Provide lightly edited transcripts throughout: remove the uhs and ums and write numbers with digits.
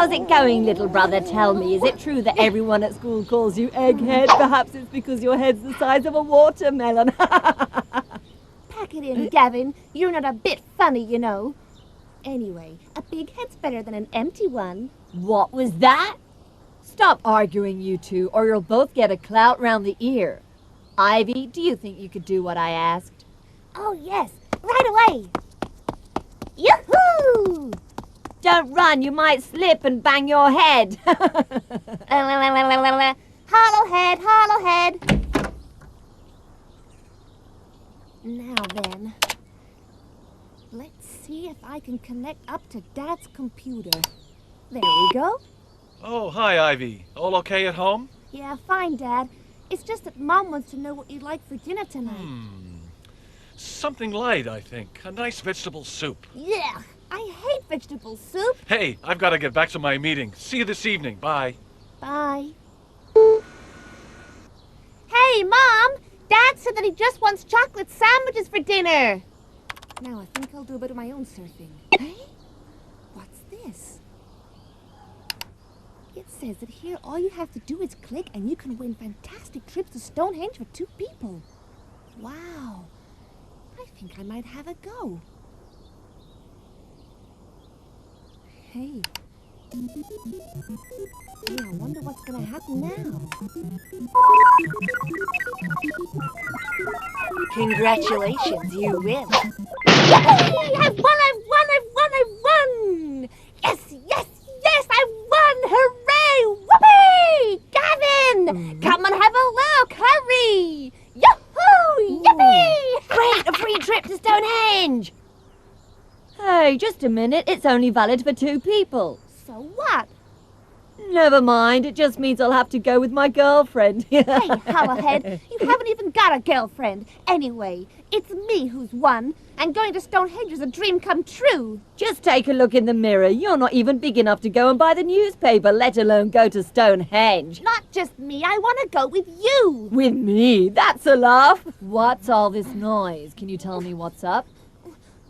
How's it going, little brother? Tell me, is it true that everyone at school calls you Egghead? Perhaps it's because your head's the size of a watermelon. Pack it in, Gavin. You're not a bit funny, you know. Anyway, a big head's better than an empty one. What was that? Stop arguing, you two, or you'll both get a clout round the ear. Ivy, do you think you could do what I asked? Oh, yes. Right away. Yoo-hoo! Don't run, you might slip and bang your head. Hollow head, hollow head. Now then, let's see if I can connect up to Dad's computer. There we go. Oh, hi, Ivy. All okay at home? Yeah, fine, Dad. It's just that Mom wants to know what you'd like for dinner tonight. Something light, I think. A nice vegetable soup. Yeah, I hate vegetable soup. Hey, I've got to get back to my meeting. See you this evening. Bye. Bye. Hey, Mom! Dad said that he just wants chocolate sandwiches for dinner. Now I think I'll do a bit of my own surfing. Hey? What's this? It says that here all you have to do is click and you can win fantastic trips to Stonehenge for 2 people. Wow. I think I might have a go. Hey. Yeah, I wonder what's gonna happen now. Congratulations, you win. Yay! I've won! Yes! I won! Hooray! Whoopee! Gavin! Come and have a look! Hurry! Yahoo! Yippee! Great, a free trip to Stonehenge! Hey, just a minute, it's only valid for 2 people. So what? Never mind, it just means I'll have to go with my girlfriend. Hey, hollowhead, you haven't even got a girlfriend. Anyway, it's me who's won, and going to Stonehenge is a dream come true. Just take a look in the mirror. You're not even big enough to go and buy the newspaper, let alone go to Stonehenge. Not just me, I want to go with you. With me? That's a laugh. What's all this noise? Can you tell me what's up?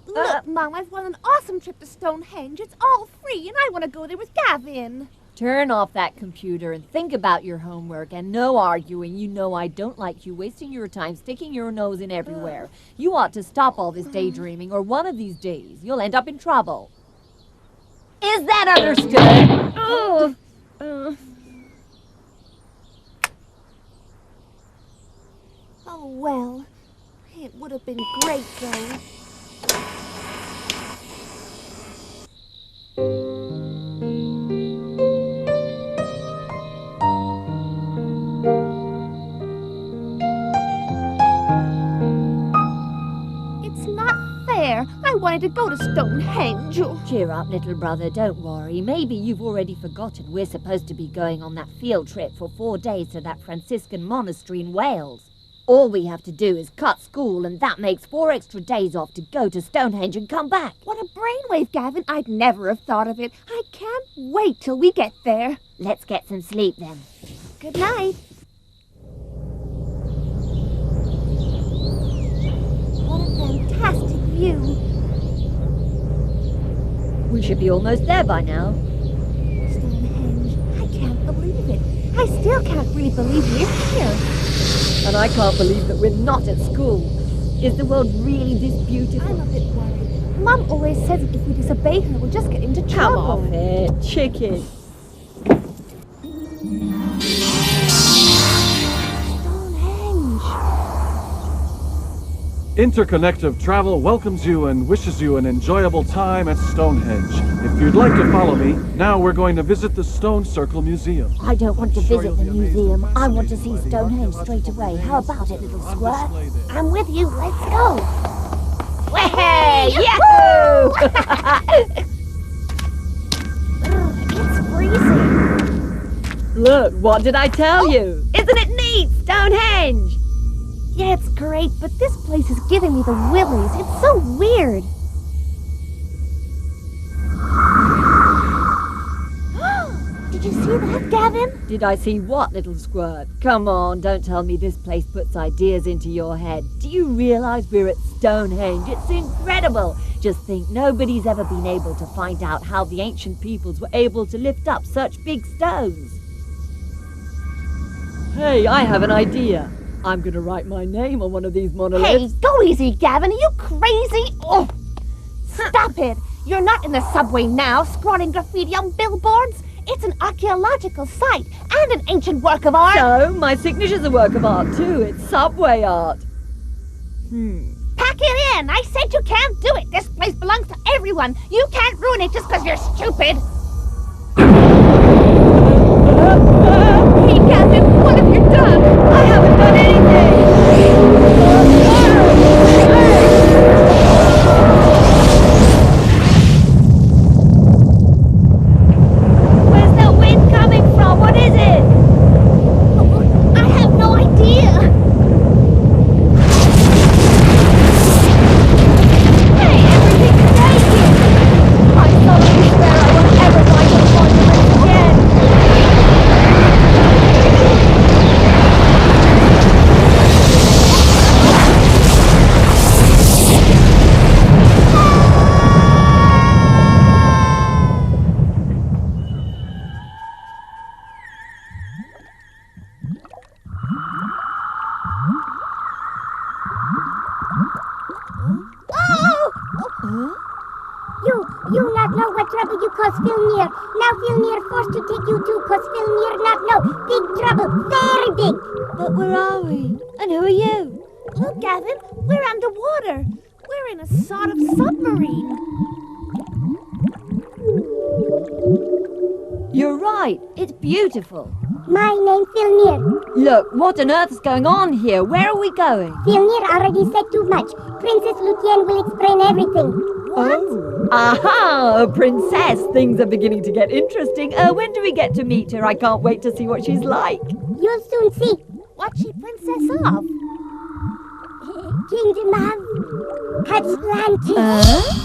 Look, Mom, I've won an awesome trip to Stonehenge. It's all free, and I want to go there with Gavin. Turn off that computer and think about your homework, and no arguing. You know I don't like you wasting your time sticking your nose in everywhere. You ought to stop all this daydreaming, or one of these days you'll end up in trouble. Is that understood? Oh, well, it would have been great, though. I wanted to go to Stonehenge. Cheer up, little brother, don't worry. Maybe you've already forgotten we're supposed to be going on that field trip for 4 days to that Franciscan monastery in Wales. All we have to do is cut school, and that makes 4 extra days off to go to Stonehenge and come back. What a brainwave, Gavin. I'd never have thought of it. I can't wait till we get there. Let's get some sleep then. Good night. What a fantastic view. We should be almost there by now. Stonehenge. I can't believe it. I still can't really believe we're here. And I can't believe that we're not at school. Is the world really this beautiful? I'm a bit worried. Mom always says that if we disobey her, we'll just get into trouble. Come off it, chicken. Interconnective Travel welcomes you and wishes you an enjoyable time at Stonehenge. If you'd like to follow me, now we're going to visit the Stone Circle Museum. I don't want to visit the museum. I want to see Stonehenge straight away. How about it, little squirt? I'm with you. Let's go. Hey! Yahoo! It's freezing. Look, what did I tell you? Isn't it neat, Stonehenge? Yeah, it's great, but this place is giving me the willies. It's so weird. Did you see that, Gavin? Did I see what, little squirt? Come on, don't tell me this place puts ideas into your head. Do you realize we're at Stonehenge? It's incredible. Just think, nobody's ever been able to find out how the ancient peoples were able to lift up such big stones. Hey, I have an idea. I'm gonna write my name on one of these monoliths. Hey, go easy, Gavin. Are you crazy? Oh, stop it. You're not in the subway now, scrawling graffiti on billboards. It's an archaeological site and an ancient work of art. So, my signature's a work of art too. It's subway art. Pack it in. I said you can't do it. This place belongs to everyone. You can't ruin it just because you're stupid. Hey, Captain, what have you done? I haven't done anything. Where's that wind coming from? What is it? I have no idea. Hey, everything's naked. I solemnly swear I won't ever write a monument again. You not know what trouble you cause Filnir. Now Filnir forced to take you too, cause Filnir not know. Big trouble, very big. But where are we? And who are you? Look, Gavin, we're underwater. We're in a sort of submarine. You're right. It's beautiful. My name Filnir. Look, what on earth is going on here? Where are we going? Filnir already said too much. Princess Luthien will explain everything. Oh. Aha! A princess! Things are beginning to get interesting. When do we get to meet her? I can't wait to see what she's like. You'll soon see. What's she princess of? Kingdom of Atlantide.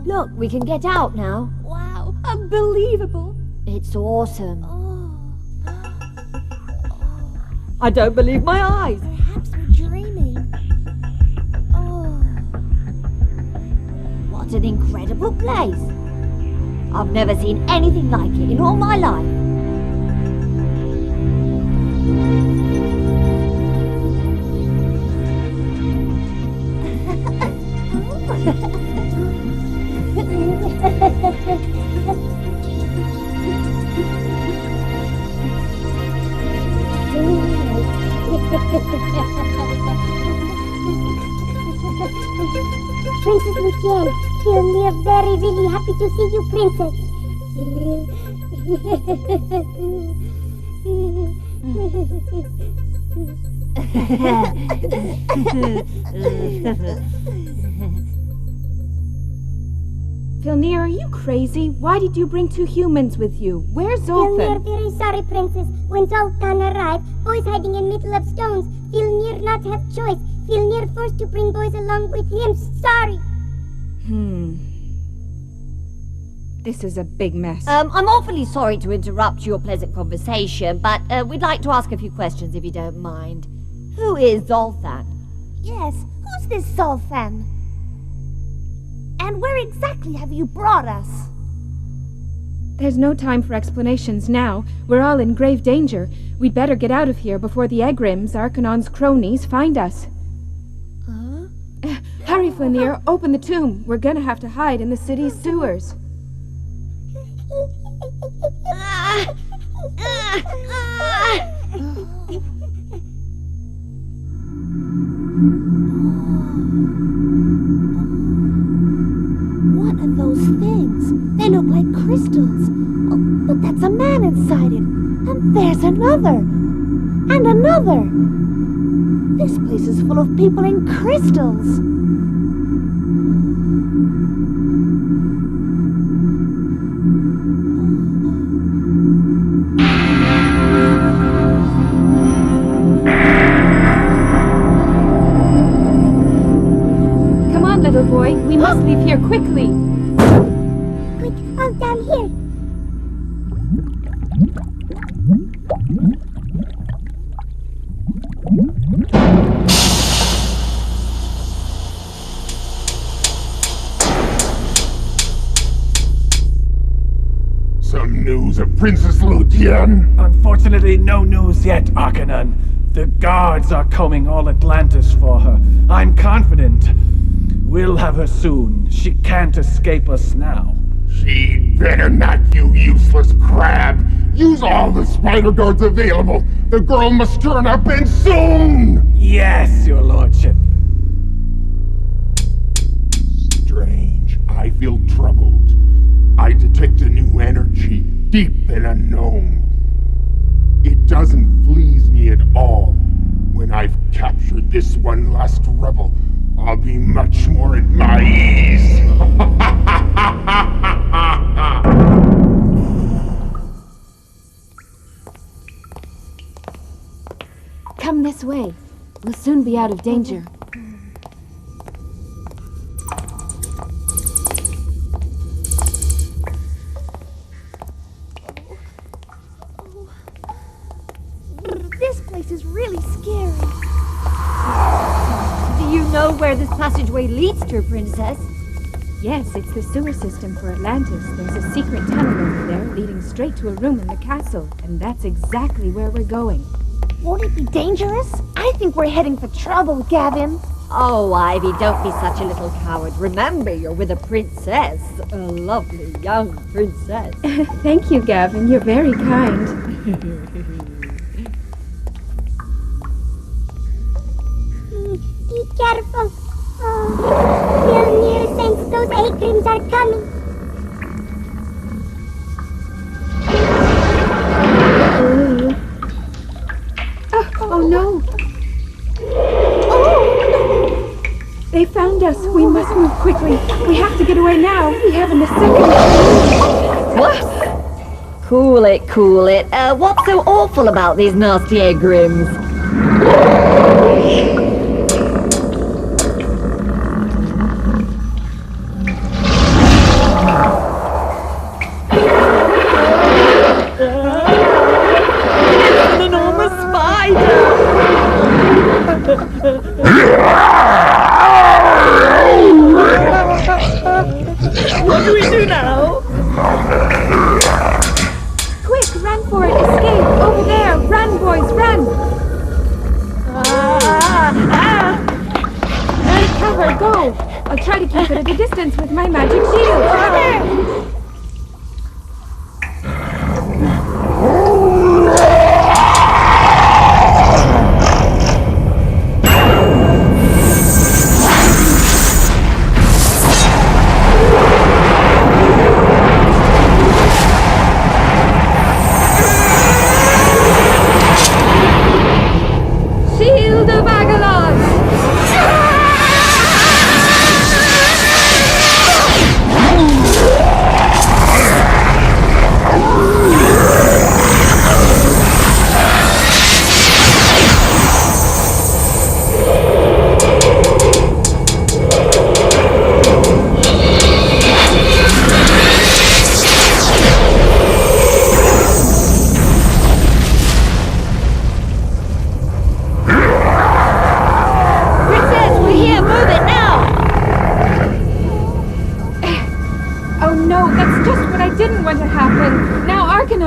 Look, we can get out now. Wow, unbelievable. It's awesome. Oh, I don't believe my eyes. perhaps we're dreaming. Oh, What an incredible place. I've never seen anything like it in all my life. Princess Luthien, Filnir very really happy to see you, Princess. Filnir, are you crazy? Why did you bring two humans with you? Where's Filnir Zoltan? very sorry, Princess. When Zoltan arrived, boys hiding in middle of stones. Filnir not have choice. Filnir forced to bring boys along with him. Sorry. This is a big mess. I'm awfully sorry to interrupt your pleasant conversation, but we'd like to ask a few questions if you don't mind. Who is Zoltan? yes. Who's this Zoltan? And where exactly have you brought us? There's no time for explanations now. We're all in grave danger. We'd better get out of here before the Egrims, Arcanon's cronies, find us. Hurry, Flanir, open the tomb. We're gonna have to hide in the city's sewers. What are those things? They look like crystals. Oh, but that's a man inside it. And there's another. And another. This place is full of people in crystals. Come on, little boy. We must leave here quickly. Quick, all down here. Some news of Princess Ludian? Unfortunately, no news yet, Arcanon. The guards are combing all Atlantis for her. I'm confident we'll have her soon. She can't escape us now. She'd better not, you useless crab. Use all the spider guards available. The girl must turn up, and soon! Yes, your lordship. Strange. I feel troubled. I detect a new energy, deep and unknown. It doesn't please me at all. When I've captured this one last rebel, I'll be much more at my ease. Come this way. We'll soon be out of danger. This place is really scary. Do you know where this passageway leads to, Princess? Yes, it's the sewer system for Atlantis. There's a secret tunnel over there leading straight to a room in the castle, and that's exactly where we're going. Won't it be dangerous? I think we're heading for trouble, Gavin. Oh, Ivy, don't be such a little coward. Remember, you're with a princess. A lovely young princess. Thank you, Gavin. You're very kind. Be careful. Oh, Mjolnir sense those Agrims are coming. Oh no! They found us. We must move quickly. We have to get away now. We haven't a second. What? Cool it, cool it. What's so awful about these nasty Agrims? What do we do now? Quick, run for it. Escape. Over there. Run, boys, run. Cover, go. I'll try to keep it at a distance with my magic shield.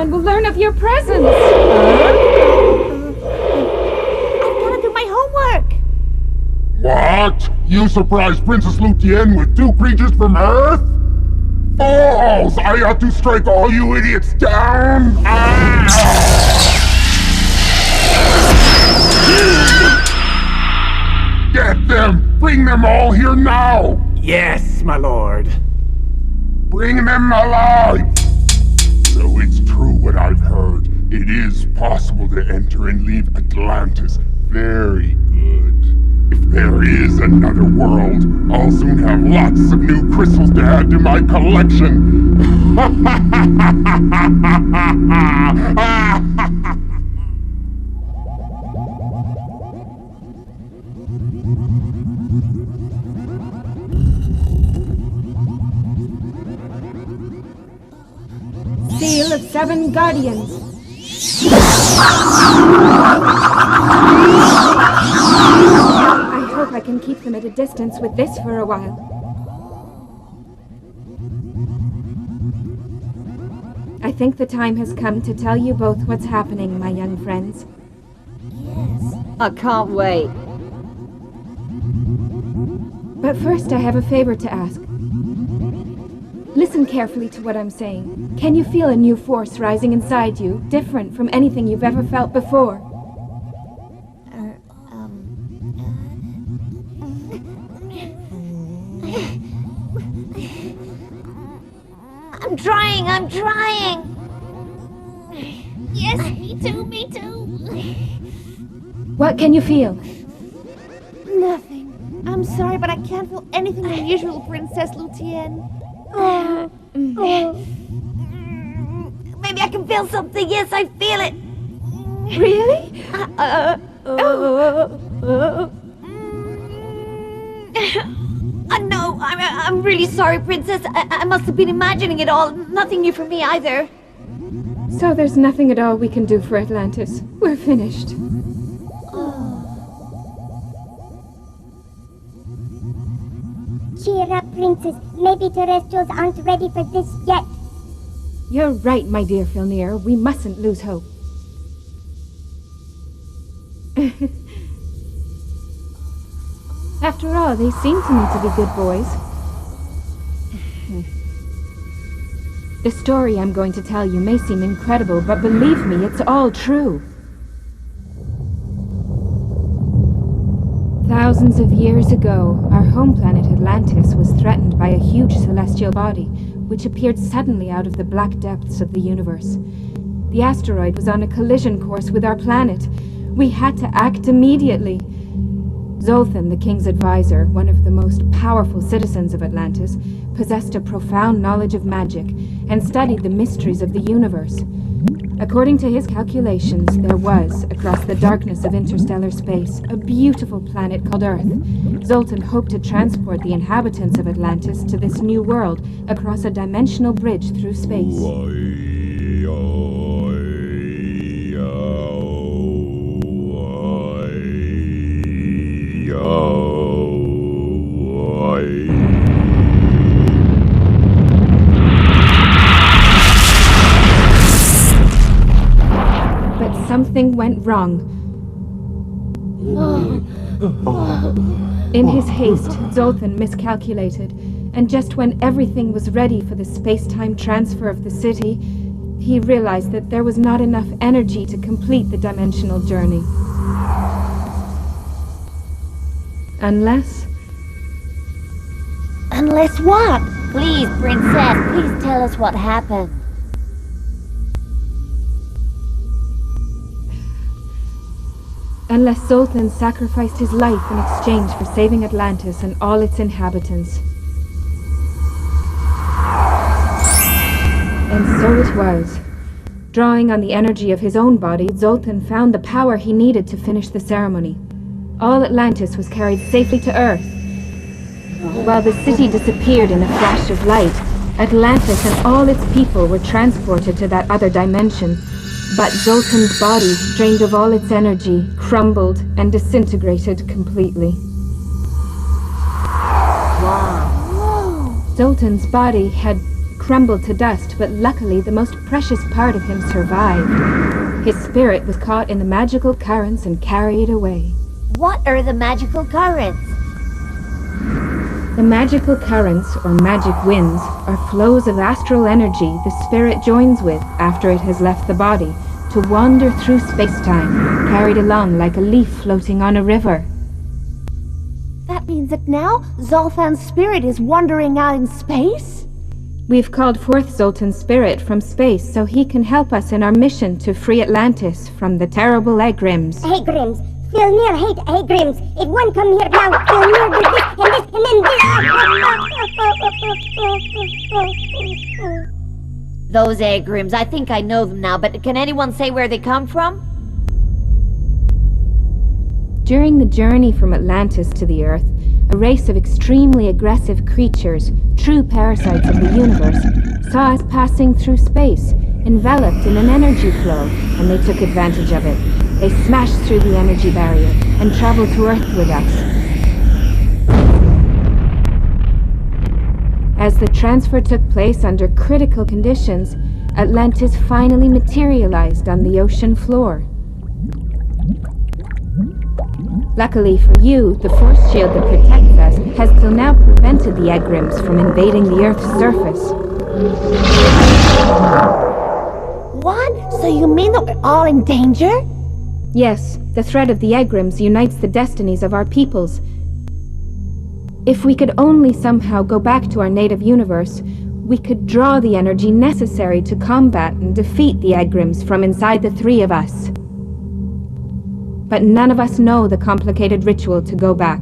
Will learn of your presence. I've got to do my homework. What? You surprised Princess Luthien with 2 creatures from Earth? Balls! I ought to strike all you idiots down! Ah! Get them! Bring them all here now! Yes, my lord. Bring them alive! So it's true what I've heard. It is possible to enter and leave Atlantis. Very good. If there is another world, I'll soon have lots of new crystals to add to my collection. Seal of 7 Guardians. I hope I can keep them at a distance with this for a while. I think the time has come to tell you both what's happening, my young friends. I can't wait. But first I have a favor to ask. Listen carefully to what I'm saying. Can you feel a new force rising inside you, different from anything you've ever felt before? I'm trying! Yes, me too! What can you feel? Nothing. I'm sorry, but I can't feel anything unusual, Princess Luthien. Maybe I can feel something. Yes, I feel it. Really? No, I'm really sorry, Princess. I must have been imagining it all. Nothing new for me either. So there's nothing at all we can do for Atlantis. We're finished. Cheer up, Princess. Maybe terrestrials aren't ready for this yet. You're right, my dear Filnir. We mustn't lose hope. After all, they seem to me to be good boys. The story I'm going to tell you may seem incredible, but believe me, it's all true. Thousands of years ago, our home planet Atlantis was threatened by a huge celestial body, which appeared suddenly out of the black depths of the universe. The asteroid was on a collision course with our planet. We had to act immediately. Zoltan, the king's advisor, one of the most powerful citizens of Atlantis, possessed a profound knowledge of magic and studied the mysteries of the universe. According to his calculations, there was, across the darkness of interstellar space, a beautiful planet called Earth. Zoltan hoped to transport the inhabitants of Atlantis to this new world across a dimensional bridge through space. But something went wrong. In his haste, Zoltan miscalculated, and just when everything was ready for the space-time transfer of the city, he realized that there was not enough energy to complete the dimensional journey. Unless what? Please, Princess, please tell us what happened. Unless Zoltan sacrificed his life in exchange for saving Atlantis and all its inhabitants. And so it was. Drawing on the energy of his own body, Zoltan found the power he needed to finish the ceremony. All Atlantis was carried safely to Earth. While the city disappeared in a flash of light, Atlantis and all its people were transported to that other dimension. But Zoltan's body, drained of all its energy, crumbled and disintegrated completely. Wow. Zoltan's body had crumbled to dust, but luckily the most precious part of him survived. His spirit was caught in the magical currents and carried away. What are the magical currents? The magical currents, or magic winds, are flows of astral energy the spirit joins with after it has left the body, to wander through space-time, carried along like a leaf floating on a river. That means that now Zoltan's spirit is wandering out in space? We've called forth Zoltan's spirit from space so he can help us in our mission to free Atlantis from the terrible Egrims. Egrims. Filnir hate Egrims. If one come here now, Filnir do this and then this. Those Egrims, I think I know them now, but can anyone say where they come from? During the journey from Atlantis to the Earth, a race of extremely aggressive creatures, true parasites of the universe, saw us passing through space, enveloped in an energy flow, and they took advantage of it. They smashed through the energy barrier and traveled to Earth with us. As the transfer took place under critical conditions, Atlantis finally materialized on the ocean floor. Luckily for you, the force shield that protects us has till now prevented the Egrims from invading the Earth's surface. What? So you mean that we're all in danger? Yes, the threat of the Egrims unites the destinies of our peoples. If we could only somehow go back to our native universe, we could draw the energy necessary to combat and defeat the Egrims from inside the three of us. But none of us know the complicated ritual to go back.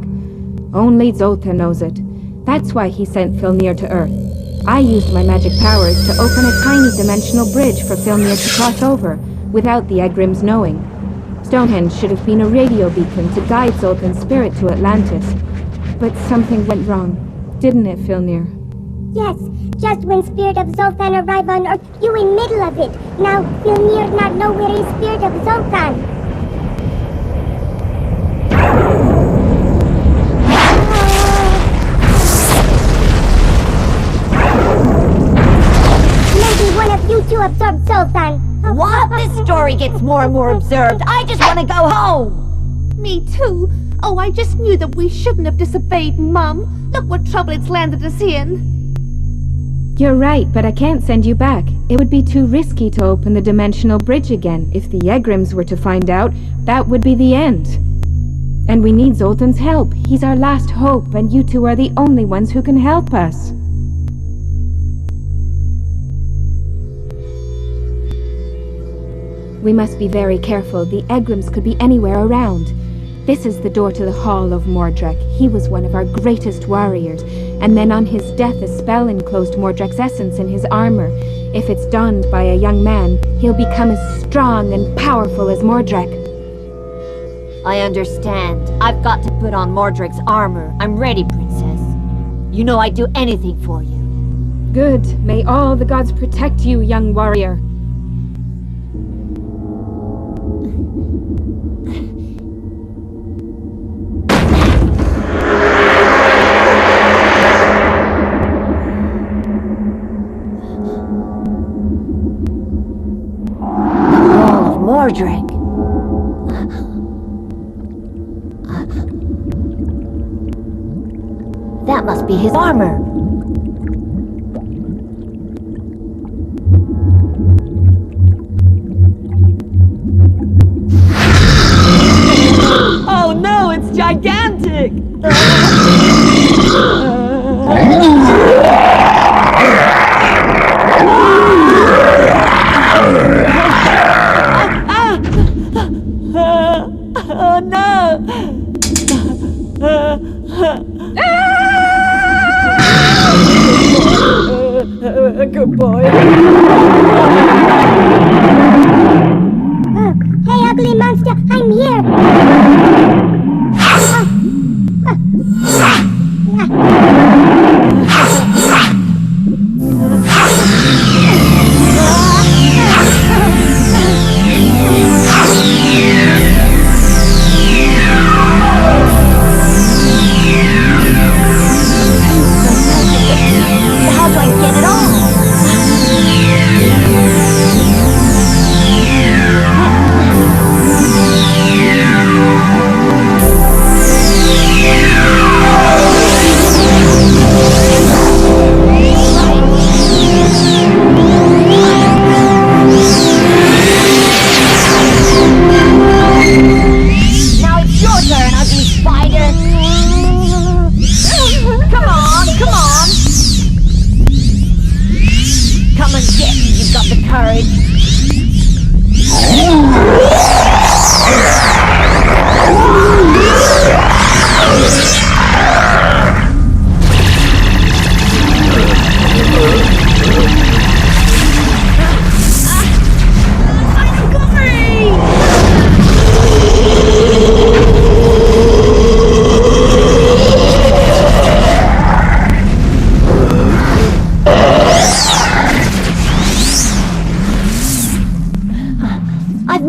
Only Zoltan knows it. That's why he sent Filnir to Earth. I used my magic powers to open a tiny dimensional bridge for Filnir to cross over, without the Egrims knowing. Stonehenge should have been a radio beacon to guide Zoltan's spirit to Atlantis. But something went wrong, didn't it, Filnir? Yes, just when spirit of Zoltan arrive on Earth, you in middle of it. Now Filnir not know where is spirit of Zoltan. You two absorbed Zoltan. What? This story gets more and more absurd. I just want to go home. Me too. Oh, I just knew that we shouldn't have disobeyed Mum. Look what trouble it's landed us in. You're right, but I can't send you back. It would be too risky to open the dimensional bridge again. If the Egrims were to find out, that would be the end. And we need Zoltan's help. He's our last hope, and you two are the only ones who can help us. We must be very careful. The Egrims could be anywhere around. This is the door to the Hall of Mordrek. He was one of our greatest warriors, and then on his death a spell enclosed Mordrek's essence in his armor. If it's donned by a young man, he'll become as strong and powerful as Mordrek. I understand. I've got to put on Mordrek's armor. I'm ready, Princess. You know I'd do anything for you. Good. May all the gods protect you, young warrior. Mordrek. That must be his armor. Oh no, it's gigantic! Oh no!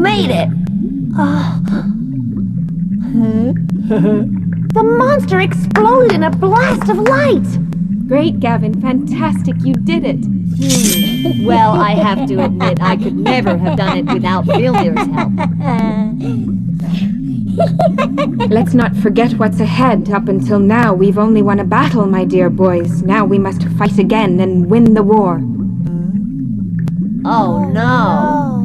made it! The monster exploded in a blast of light! Great, Gavin. Fantastic. You did it. Well, I have to admit, I could never have done it without Vilnir's help. Let's not forget what's ahead. Up until now, we've only won a battle, my dear boys. Now we must fight again and win the war. Oh, no.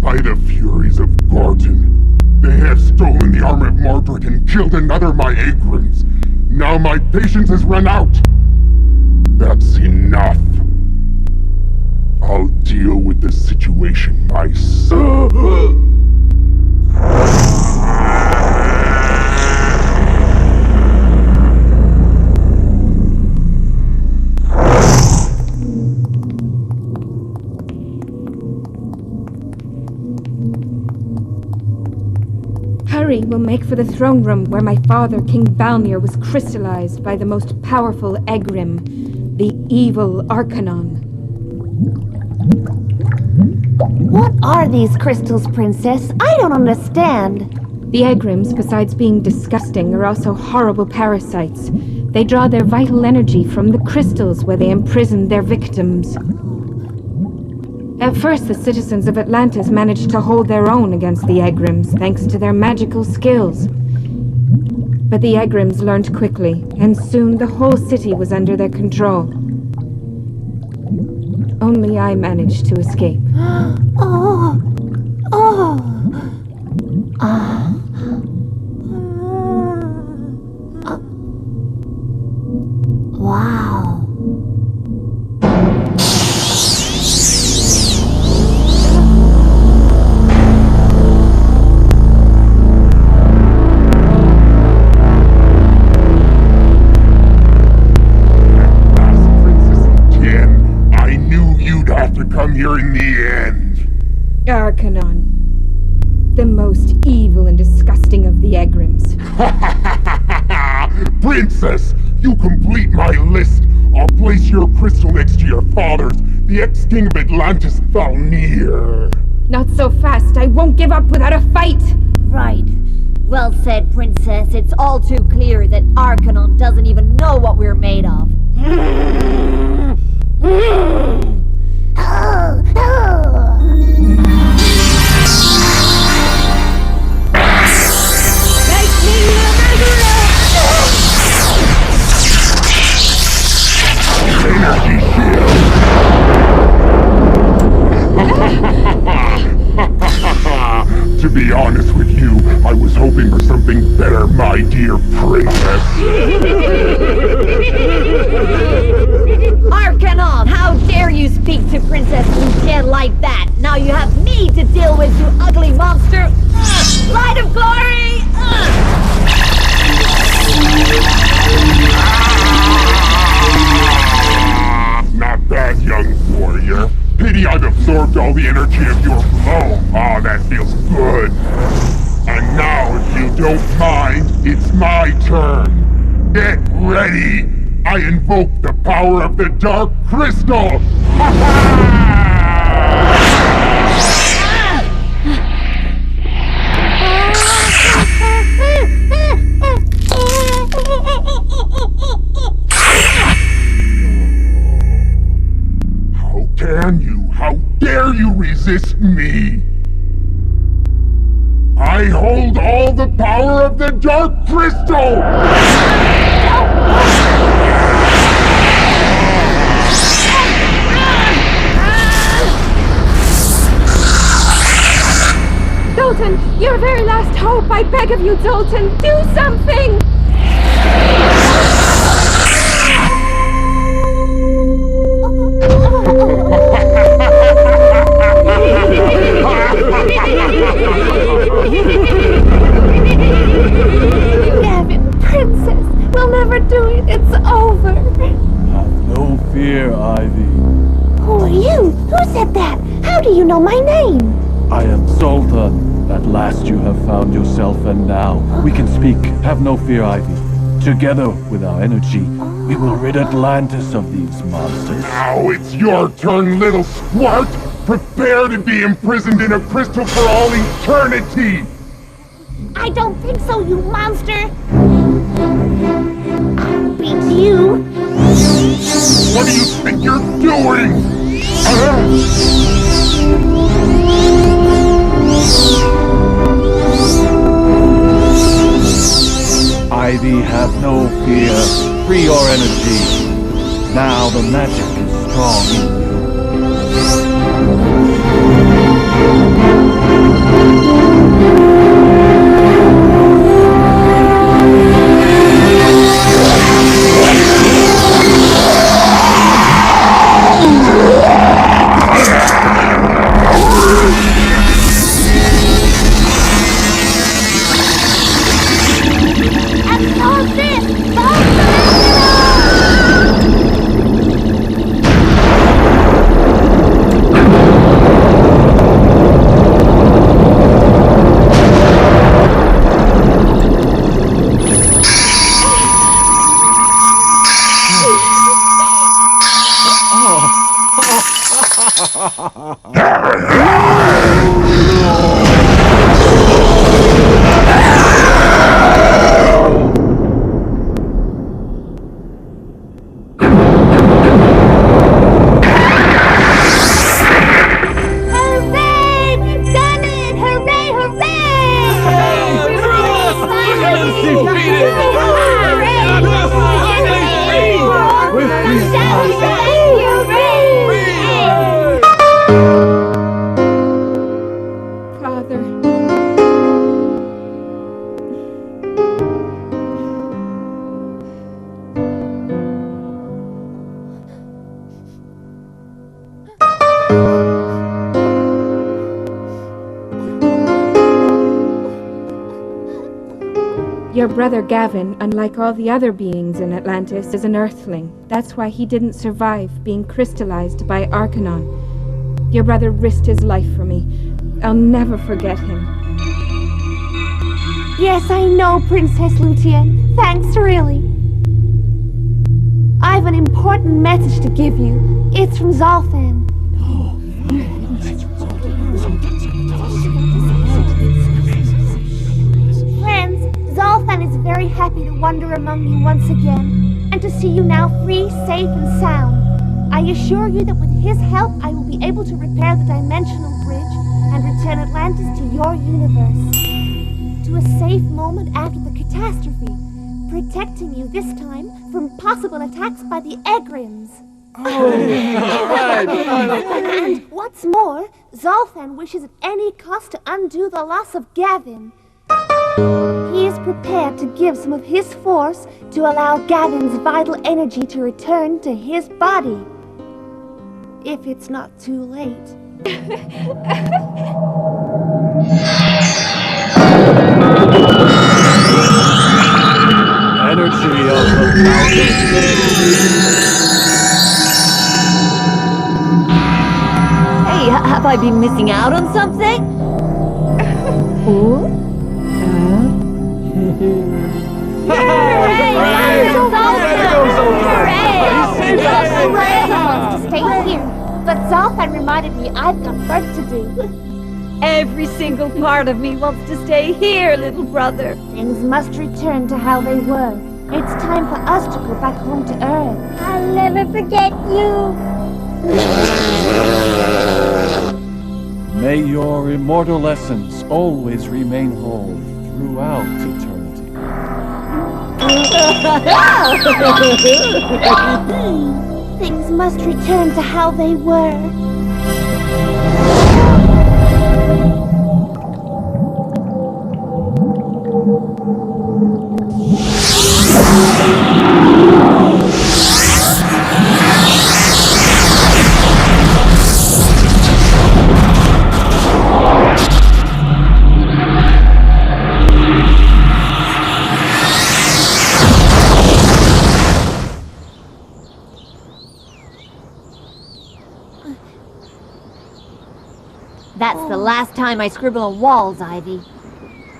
By the furies of Gorton, they have stolen the armor of Mordred and killed another my Agrons. Now my patience has run out. That's enough. I'll deal with the situation myself. Hurry, we'll make for the throne room where my father, King Balnir, was crystallized by the most powerful Egrim, the evil Arcanon. What are these crystals, Princess? I don't understand. The Egrims, besides being disgusting, are also horrible parasites. They draw their vital energy from the crystals where they imprison their victims. At first, the citizens of Atlantis managed to hold their own against the Egrims, thanks to their magical skills. But the Egrims learned quickly, and soon the whole city was under their control. Only I managed to escape. Wow. Come here in the end. Arcanon, the most evil and disgusting of the Egrims. Princess, you complete my list. I'll place your crystal next to your father's, the ex-king of Atlantis, Valnir. Not so fast. I won't give up without a fight. Right. Well said, Princess. It's all too clear that Arcanon doesn't even know what we're made of. Energy shield! To be honest with you, I was hoping for something better, my dear princess. Arcanon, how dare you speak to Princess Lucienne like that? Now you have me to deal with, you ugly monster! Light of glory! Not bad, young warrior. Pity I've absorbed all the energy of your flow. Ah, that feels good. And now, if you don't mind, it's my turn. Get ready! I invoke the power of the Dark Crystal! Ha ha! How dare you resist me? I hold all the power of the Dark Crystal! Zoltan, your very last hope. I beg of you, Zoltan, do something! Gavin, Princess, we'll never do it. It's over. Have no fear, Ivy. Who are you? Who said that? How do you know my name? I am Zolta. At last you have found yourself, and now we can speak. Have no fear, Ivy. Together with our energy, we will rid Atlantis of these monsters. Now it's your turn, little squirt! Prepare to be imprisoned in a crystal for all eternity! I don't think so, you monster! I'll beat you! What do you think you're doing? Ivy, have no fear. Free your energy. Now the magic is strong in you. Your brother Gavin, unlike all the other beings in Atlantis, is an Earthling. That's why he didn't survive being crystallized by Arcanon. Your brother risked his life for me. I'll never forget him. Yes, I know, Princess Luthien. Thanks, really. I've an important message to give you. It's from Zoltan. Friends, Zoltan is very happy to wander among you once again, and to see you now free, safe, and sound. I assure you that with his help, I will be able to repair the dimensional bridge and return Atlantis to your universe. To a safe moment after the catastrophe, protecting you this time from possible attacks by the Egrims. And what's more, Zoltan wishes at any cost to undo the loss of Gavin. He is prepared to give some of his force to allow Gavin's vital energy to return to his body. If it's not too late. Energy of the Hey, have I been missing out on something? Ooh? Stay here, but Zoltan reminded me I've got work to do. Every single part of me wants to stay here, little brother. Things must return to how they were. It's time for us to go back home to Earth. I'll never forget you. May your immortal essence always remain whole throughout eternity. Things must return to how they were. That's the last time I scribble on walls, Ivy.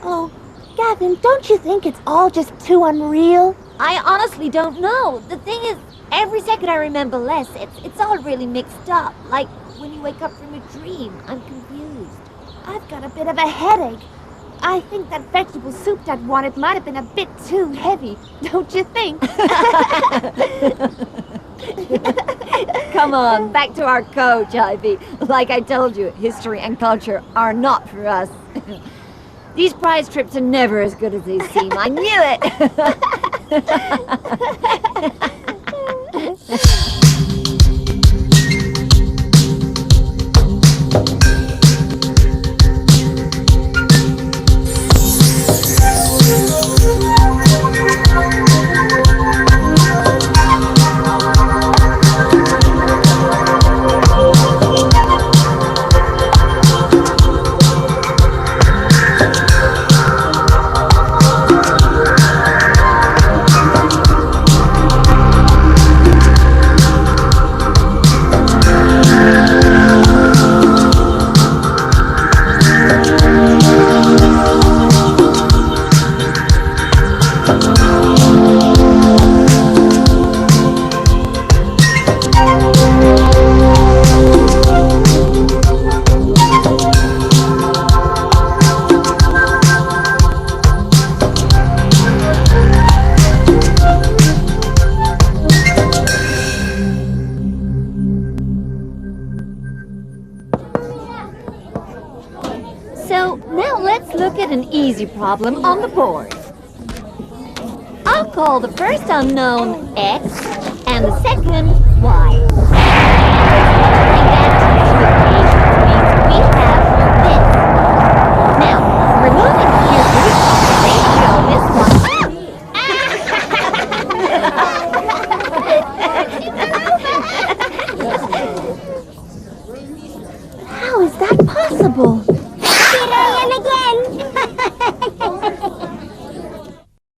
Oh, Gavin, don't you think it's all just too unreal? I honestly don't know. The thing is, every second I remember less. It's all really mixed up. Like when you wake up from a dream, I'm confused. I've got a bit of a headache. I think that vegetable soup Dad wanted might have been a bit too heavy, don't you think? Come on, back to our coach, Ivy. Like I told you, history and culture are not for us. These prize trips are never as good as they seem. I knew it! So now let's look at an easy problem on the board. I'll call the first unknown X and the second Y. Now, removing here this one. How is that possible?